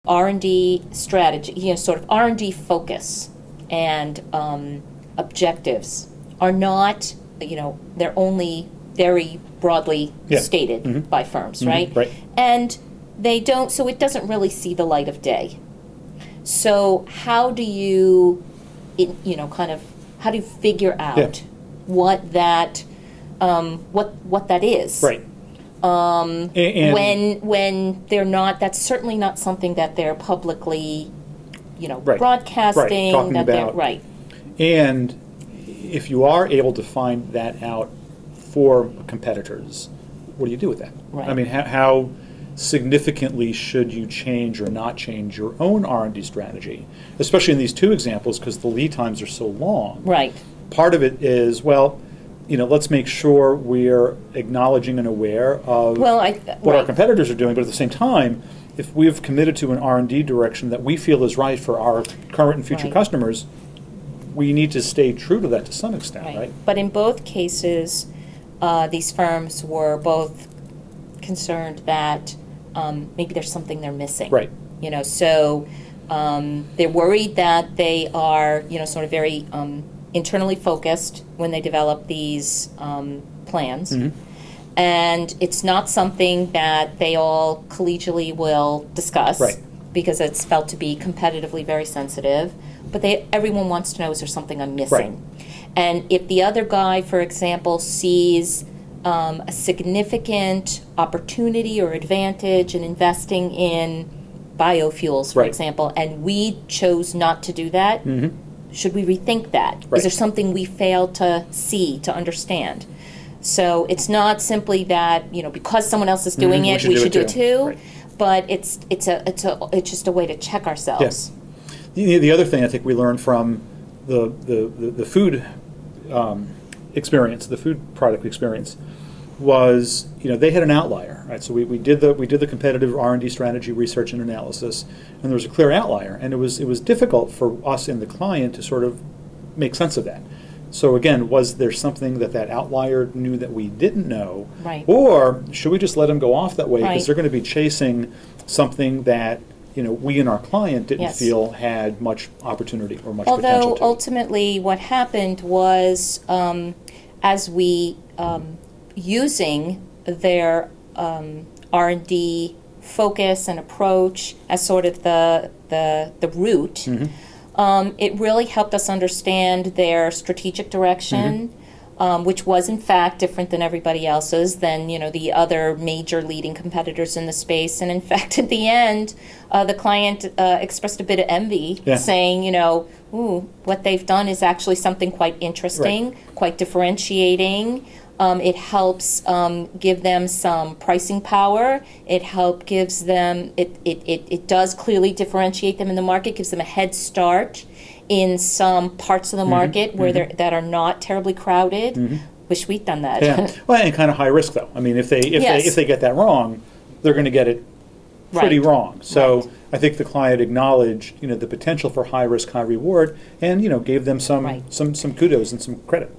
R&D strategy, sort of R&D focus and objectives are not, they're only very broadly stated by firms, right? Right. And they don't, so it doesn't really see the light of day. So how do you, how do you figure out what that, what that is? Right. And when they're not, that's certainly not something that they're publicly, broadcasting. Talking that about. Right. And if you are able to find that out for competitors, what do you do with that? Right. I mean, how significantly should you change or not change your own R&D strategy, especially in these two examples because the lead times are so long? Right. Part of it is, let's make sure we're acknowledging and aware of what our competitors are doing, but at the same time, if we've committed to an R&D direction that we feel is right for our current and future customers, we need to stay true to that to some extent, right? But in both cases, these firms were both concerned that maybe there's something they're missing. Right. So they're worried that they are, sort of very internally focused when they develop these plans. Mm-hmm. And it's not something that they all collegially will discuss because it's felt to be competitively very sensitive. But everyone wants to know, is there something I'm missing? Right. And if the other guy, for example, sees a significant opportunity or advantage in investing in biofuels, for example, and we chose not to do that, should we rethink that? Right. Is there something we failed to see, to understand? So it's not simply that, because someone else is doing it, we should do it too. Right. But it's just a way to check ourselves. Yes. The other thing I think we learned from the food experience, the food product experience, was they had an outlier, right? So we did the competitive R&D strategy research and analysis, and there was a clear outlier, and it was difficult for us and the client to sort of make sense of that. So again, was there something that outlier knew that we didn't know, right? Or should we just let them go off that way because they're going to be chasing something that we and our client didn't feel had much opportunity or much potential to. Although ultimately what happened was as we using their R&D focus and approach as sort of the root, it really helped us understand their strategic direction, which was in fact different than everybody else's, than the other major leading competitors in the space. And in fact, at the end, the client expressed a bit of envy, saying, ooh, what they've done is actually something quite interesting, quite differentiating. It helps give them some pricing power. It gives them, it does clearly differentiate them in the market, gives them a head start in some parts of the market where that are not terribly crowded. Wish we'd done that. Yeah. Well, and kind of high risk though. I mean, if they get that wrong, they're going to get it pretty wrong. So I think the client acknowledged the potential for high risk, high reward, and gave them some kudos and some credit.